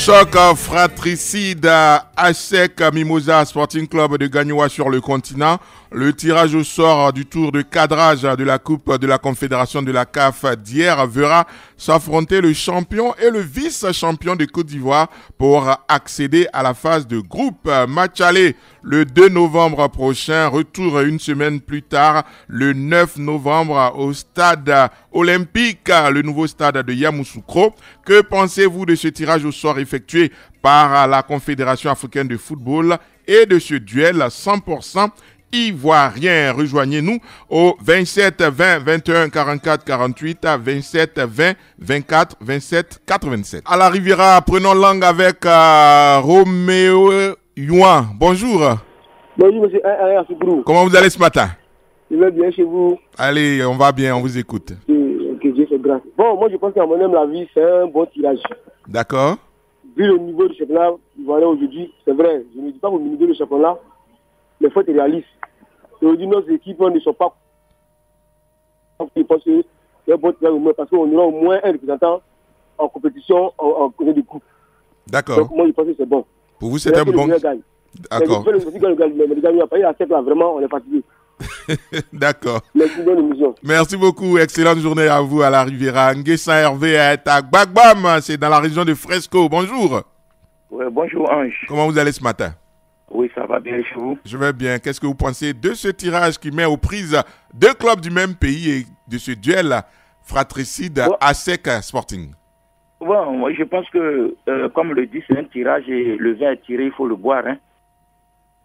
Choc fratricide ASEC Mimosa Sporting Club de Gagnoa sur le continent. Le tirage au sort du tour de cadrage de la Coupe de la Confédération de la CAF d'hier verra s'affronter le champion et le vice-champion de Côte d'Ivoire pour accéder à la phase de groupe. Match aller le 2 novembre prochain, retour une semaine plus tard, le 9 novembre au stade olympique, le nouveau stade de Yamoussoukro. Que pensez-vous de ce tirage au sort effectué par la Confédération africaine de football et de ce duel 100% ivoirien? Rejoignez-nous au 27 20 21 44 48 à 27 20 24 27 87. À la Riviera, prenons langue avec Roméo Youan. Bonjour. Bonjour, monsieur Soukrou. Comment vous allez ce matin? Je vais bien chez vous. Allez, on va bien, on vous écoute. Que Dieu fait grâce. Bon, moi je pense qu'à mon avis, la vie, c'est un bon tirage. D'accord. Vu le niveau du championnat ivoirien aujourd'hui, c'est vrai, je ne dis pas au niveau du championnat, mais il faut être réaliste. Aujourd'hui, nos équipes ne sont pas. Je pense que c'est un bon tirage au moins, parce qu'on aura au moins un représentant en compétition en côté de coupe. D'accord. Donc moi je pense que c'est bon. Pour vous, c'est un bon. D'accord. Vraiment, on est fatigué. D'accord. Merci, bonne émission. Merci beaucoup. Excellente journée à vous à la Riviera. Nguessan Hervé est à Gbagbam, c'est dans la région de Fresco. Bonjour. Oui, bonjour Ange. Comment vous allez ce matin? Oui, ça va bien chez vous? Je vais bien. Qu'est-ce que vous pensez de ce tirage qui met aux prises deux clubs du même pays et de ce duel fratricide ASEC Sporting? Bon, moi je pense que, comme le dit, c'est un tirage et le vin est tiré, il faut le boire. Hein.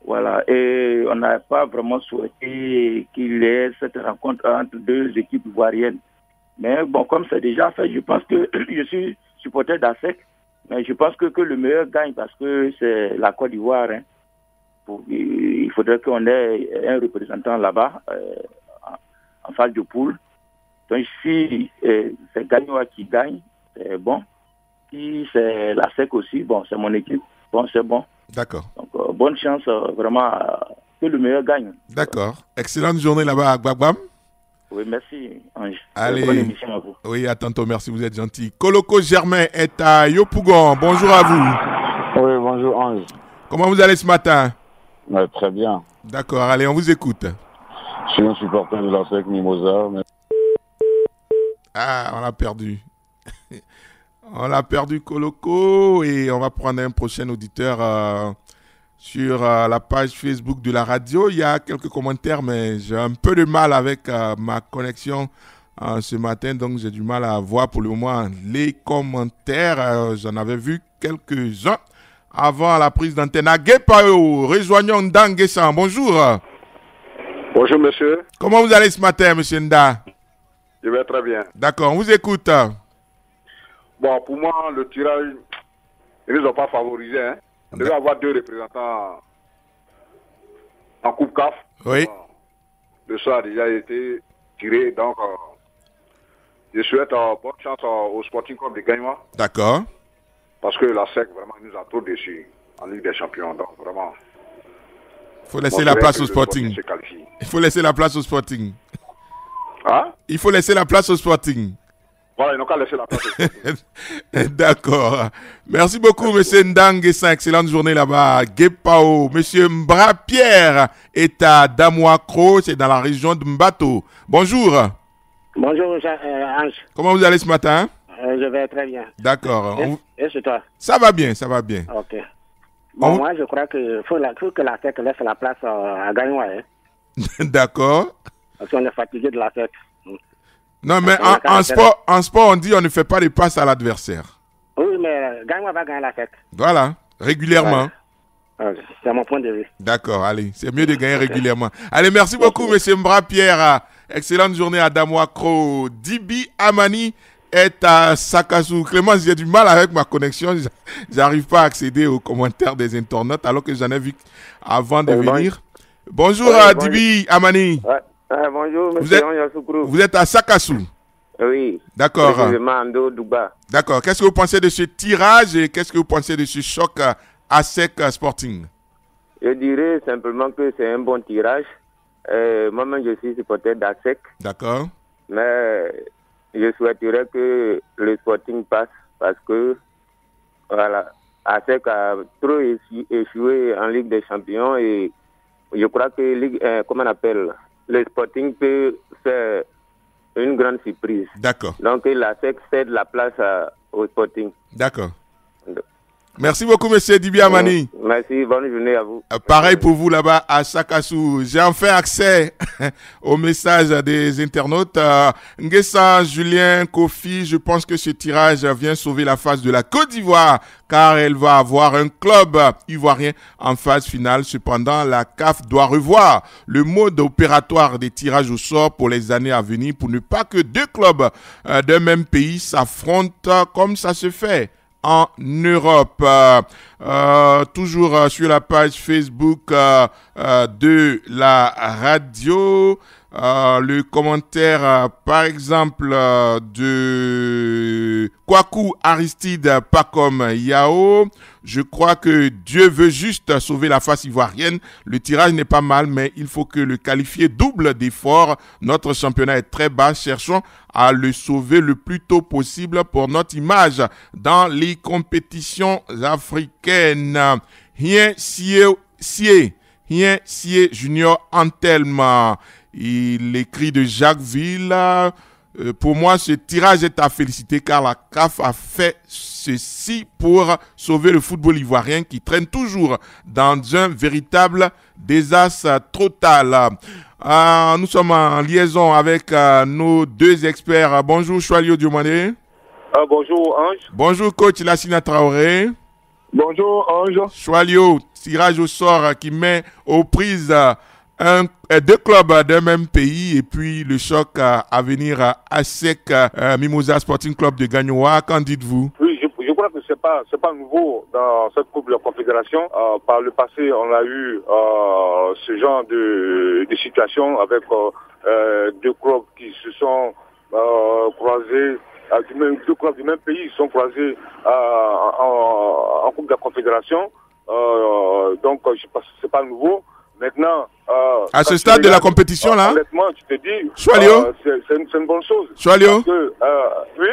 Voilà, et on n'a pas vraiment souhaité qu'il y ait cette rencontre entre deux équipes ivoiriennes. Mais bon, comme c'est déjà fait, je pense que je suis supporter d'ASEC, mais je pense que le meilleur gagne parce que c'est la Côte d'Ivoire. Hein. Il faudrait qu'on ait un représentant là-bas, en phase de poule. Donc si c'est Gagnoa qui gagne, c'est bon. Si c'est l'ASEC aussi, bon, c'est mon équipe, bon, c'est bon. D'accord. Donc, bonne chance, vraiment, que le meilleur gagne. D'accord. Excellente journée là-bas à Gbagbam. Oui, merci, Ange. Allez. Bonne émission à vous. Oui, à tantôt, merci, vous êtes gentil. Koloko Germain est à Yopougon. Bonjour à vous. Oui, bonjour, Ange. Comment vous allez ce matin? Ouais, très bien. D'accord, allez, on vous écoute. Je suis un supporter de la SEC Mimosa. Mais... Ah, on l'a perdu. On l'a perdu, Koloko, et on va prendre un prochain auditeur sur la page Facebook de la radio. Il y a quelques commentaires, mais j'ai un peu de mal avec ma connexion ce matin, donc j'ai du mal à voir pour le moment les commentaires. J'en avais vu quelques-uns avant la prise d'antenne. Aguepao, rejoignons Nda Nguessan. Bonjour. Bonjour, monsieur. Comment vous allez ce matin, monsieur Nda? Je vais très bien. D'accord, on vous écoute. Bon, pour moi, le tirage, ils ne nous ont pas favorisé. Hein. On devait avoir deux représentants en Coupe CAF. Oui. Le sort a déjà été tiré. Donc, je souhaite bonne chance au Sporting Club de Gagnoa. D'accord. Parce que la SEC, vraiment, nous a trop déçus en Ligue des Champions. Donc, vraiment. Il faut laisser la place au Sporting. Il faut laisser la place au Sporting. Hein? Il faut laisser la place au Sporting. Voilà, ils n'ont qu'à laisser la place au Sporting. D'accord. Merci beaucoup, monsieur Ndang. Excellente journée là-bas à Guépao. Monsieur Mbra Pierre est à Damoakro, c'est dans la région de Mbato. Bonjour. Bonjour, Ange. Comment vous allez ce matin? Je vais très bien. D'accord. Et c'est toi? Ça va bien, ça va bien. Ok. Bon, moi, je crois qu'il faut que la SEC laisse la place à Gagnoa. Hein. D'accord. Parce qu'on est fatigué de la SEC. Non, mais en sport, on dit on ne fait pas de passe à l'adversaire. Oui, mais Gagnoa va gagner la SEC. Voilà, régulièrement. Ouais. C'est mon point de vue. D'accord, allez, c'est mieux de gagner régulièrement. Allez, merci beaucoup, monsieur Mbra Pierre. Excellente journée à Damoakro. Dibi Amani est à Sakassou. Clément, j'ai du mal avec ma connexion. J'arrive pas à accéder aux commentaires des internautes alors que j'en ai vu avant de venir. Bonjour Dibi Amani. Ouais. Bonjour, monsieur Soukrou. Vous êtes à Sakassou? Oui. D'accord. D'accord. Qu'est-ce que vous pensez de ce tirage et qu'est-ce que vous pensez de ce choc ASEC Sporting? Je dirais simplement que c'est un bon tirage. Moi-même, je suis supporter d'ASEC. D'accord. Mais je souhaiterais que le Sporting passe parce que, voilà, ASEC a trop échoué en Ligue des Champions et je crois que comment on appelle, le Sporting peut faire une grande surprise. D'accord. Donc l'ASEC cède la place au Sporting. D'accord. Merci beaucoup, monsieur Dibi Amani. Merci, bonne journée à vous. Pareil pour vous là-bas à Sakassou. J'ai enfin accès aux messages des internautes. Nguessa, Julien, Kofi, je pense que ce tirage vient sauver la face de la Côte d'Ivoire car elle va avoir un club ivoirien en phase finale. Cependant, la CAF doit revoir le mode opératoire des tirages au sort pour les années à venir pour ne pas que deux clubs d'un même pays s'affrontent comme ça se fait en Europe. Toujours sur la page Facebook de la radio, le commentaire par exemple de Kwaku Aristide, pas comme Yao. Je crois que Dieu veut juste sauver la face ivoirienne. Le tirage n'est pas mal, mais il faut que le qualifier double d'efforts. Notre championnat est très bas. Cherchons à le sauver le plus tôt possible pour notre image dans les compétitions africaines. Hien Sie Junior Antelma. Il écrit de Jacquesville. Pour moi, ce tirage est à féliciter car la CAF a fait ceci pour sauver le football ivoirien qui traîne toujours dans un véritable désastre total. Nous sommes en liaison avec nos deux experts. Bonjour Choualio Diomandé. Bonjour Ange. Bonjour coach Lassina Traoré. Bonjour Ange. Choualio, tirage au sort qui met aux prises deux clubs d'un même pays et puis le choc à venir à ASEC Mimosa Sporting Club de Gagnoa. Qu'en dites-vous? Oui, je crois que c'est pas nouveau dans cette Coupe de la Confédération. Par le passé, on a eu ce genre de situation avec deux clubs qui se sont croisés. Deux clubs du même pays se sont croisés en Coupe de la Confédération. Donc, je pense que c'est pas nouveau. Maintenant, à ce stade de la compétition là, honnêtement, tu te dis, c'est une bonne chose. Choualio, oui.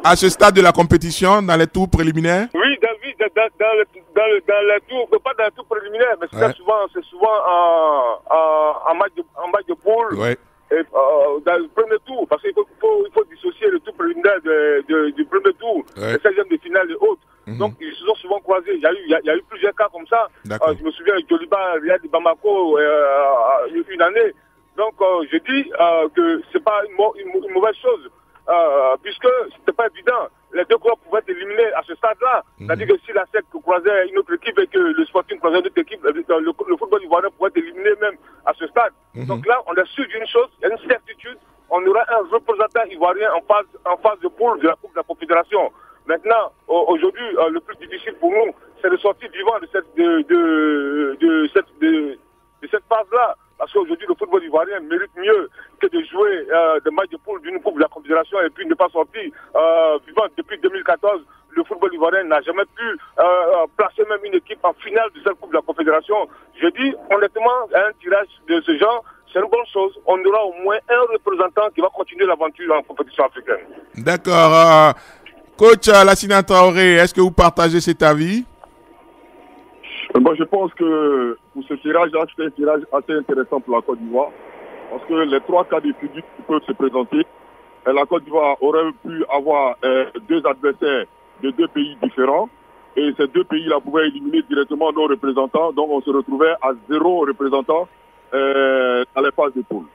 À ce stade de la compétition, dans les tours préliminaires. Oui, David, dans les tours, pas dans les tours préliminaires, mais c'est souvent en match de poule. Ouais. Et, dans le premier tour, parce qu'il faut dissocier le tour préliminaire du premier tour, ouais. Le 16e de finale et autres. Donc, ils se sont souvent croisés. Il y a eu plusieurs cas comme ça. Je me souviens de Joliba, Riyad de Bamako, une année. Donc, je dis que c'est pas une mauvaise chose, puisque c'était pas évident. Les deux clubs pouvaient être éliminés à ce stade-là. C'est-à-dire que si la SEC croisait une autre équipe et que le Sporting croisait une autre équipe, le football ivoirien pourrait être éliminé même à ce stade. Donc là, on est sûr d'une chose, il y a une certitude, on aura un représentant ivoirien en phase de poule de la Coupe de la Confédération. Maintenant, aujourd'hui, le plus difficile pour nous, c'est de sortir vivant de cette phase-là. Parce qu'aujourd'hui, le football ivoirien mérite mieux que de jouer des matchs de poule d'une Coupe de la Confédération et puis ne pas sortir vivant. Depuis 2014, le football ivoirien n'a jamais pu placer même une équipe en finale de cette Coupe de la Confédération. Je dis honnêtement, un tirage de ce genre, c'est une bonne chose. On aura au moins un représentant qui va continuer l'aventure en compétition africaine. D'accord. Coach Lassina Traoré, est-ce que vous partagez cet avis? Bon, je pense que pour ce tirage-là, c'est un tirage assez intéressant pour la Côte d'Ivoire. Parce que les trois cas de figure qui peuvent se présenter, la Côte d'Ivoire aurait pu avoir deux adversaires de deux pays différents. Et ces deux pays-là pouvaient éliminer directement nos représentants. Donc on se retrouvait à 0 représentant dans les phases de poule.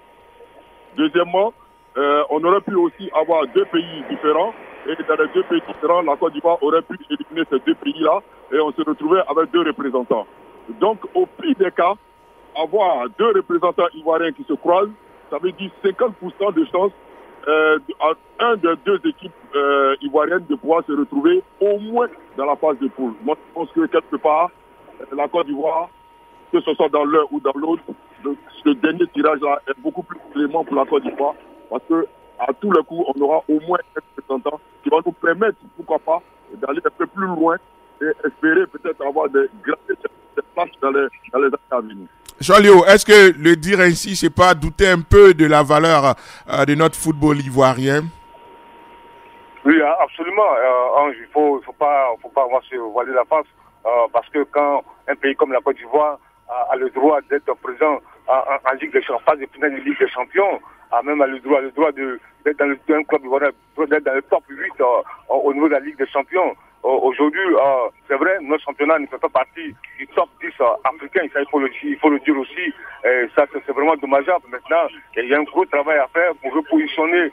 Deuxièmement, on aurait pu aussi avoir deux pays différents. Et dans les deux pays différents, la Côte d'Ivoire aurait pu éliminer ces deux pays-là et on se retrouvait avec deux représentants. Donc, au pire des cas, avoir deux représentants ivoiriens qui se croisent, ça veut dire 50% de chance à un des deux équipes ivoiriennes de pouvoir se retrouver au moins dans la phase de poule. Moi, je pense que quelque part, la Côte d'Ivoire, que ce soit dans l'un ou dans l'autre, ce dernier tirage-là est beaucoup plus clément pour la Côte d'Ivoire parce que à tous les coups, on aura au moins un représentant qui va nous permettre, pourquoi pas, d'aller un peu plus loin et espérer peut-être avoir des places dans les années à venir. Jolio, est-ce que le dire ainsi, c'est pas douter un peu de la valeur de notre football ivoirien? Oui, absolument. Ange, il faut pas avoir se voiler la face. parce que quand un pays comme la Côte d'Ivoire a le droit d'être présent en Ligue des Champions, phase de finale de Ligue des Champions, a même le droit d'être dans un club ivoirien, d'être dans le top 8 au niveau de la Ligue des Champions. Aujourd'hui, c'est vrai, notre championnat ne fait pas partie du top 10 africain, ça il faut le dire aussi, et ça c'est vraiment dommageable. Maintenant, il y a un gros travail à faire pour repositionner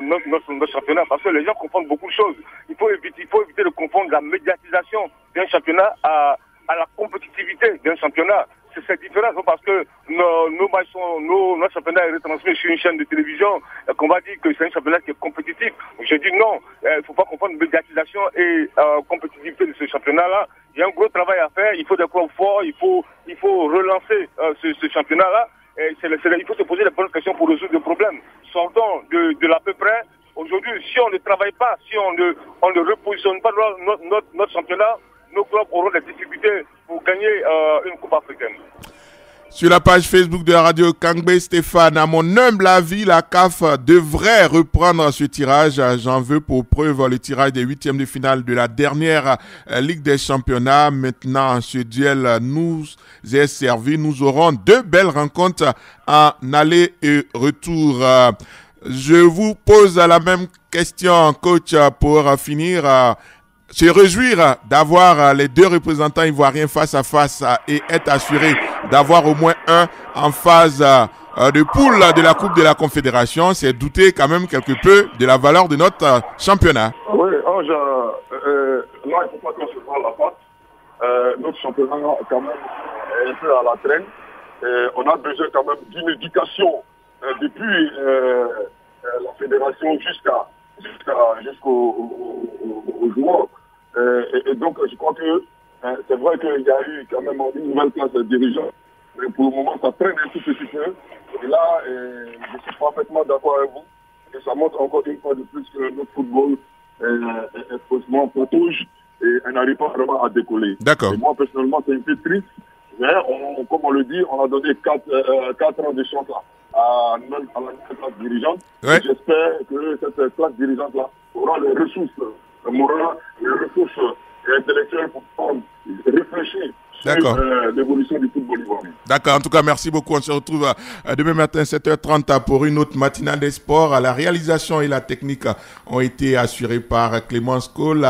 notre championnat, parce que les gens confondent beaucoup de choses. Il faut éviter de confondre la médiatisation d'un championnat à la compétitivité d'un championnat. C'est différent, parce que notre championnat est retransmis sur une chaîne de télévision, qu'on va dire que c'est un championnat qui est compétitif. Je dis non, il ne faut pas confondre médiatisation et compétitivité de ce championnat-là. Il y a un gros travail à faire, il faut des clubs forts, il faut relancer ce championnat-là. Il faut se poser les bonnes questions pour résoudre le problème. Sortons de l'à peu près. Aujourd'hui, si on ne travaille pas, si on ne repositionne pas notre championnat, nos clubs auront des difficultés pour gagner une coupe africaine. Sur la page Facebook de Radio Kangbe, Stéphane, à mon humble avis, la CAF devrait reprendre ce tirage. J'en veux pour preuve le tirage des 8e de finale de la dernière Ligue des Championnats. Maintenant, ce duel nous est servi. Nous aurons 2 belles rencontres en aller et retour. Je vous pose la même question, coach, pour finir. Se réjouir d'avoir les 2 représentants ivoiriens face à face et être assuré d'avoir au moins un en phase de poule de la Coupe de la Confédération, c'est douter quand même quelque peu de la valeur de notre championnat. Oui, Ange, là, il ne faut pas qu'on se prenne la patte. Notre championnat, quand même, est un peu à la traîne. On a besoin quand même d'une éducation depuis la fédération jusqu'aux joueurs. Et donc, je crois que c'est vrai qu'il y a eu quand même une nouvelle classe de dirigeants, mais pour le moment, ça traîne un tout petit peu. Et là, je suis parfaitement d'accord avec vous. Et ça montre encore une fois de plus que notre football est faussement patauge et elle n'arrive pas vraiment à décoller. D'accord. Et moi, personnellement, c'est un peu triste. Mais comme on le dit, on a donné 4 ans de chance à la classe dirigeante. Ouais. J'espère que cette classe dirigeante-là aura les ressources morales, les ressources intellectuelles pour réfléchir sur l'évolution du football ivoirien. D'accord, en tout cas, merci beaucoup. On se retrouve demain matin 7h30 pour une autre matinale des sports. La réalisation et la technique ont été assurées par Clémence Cole.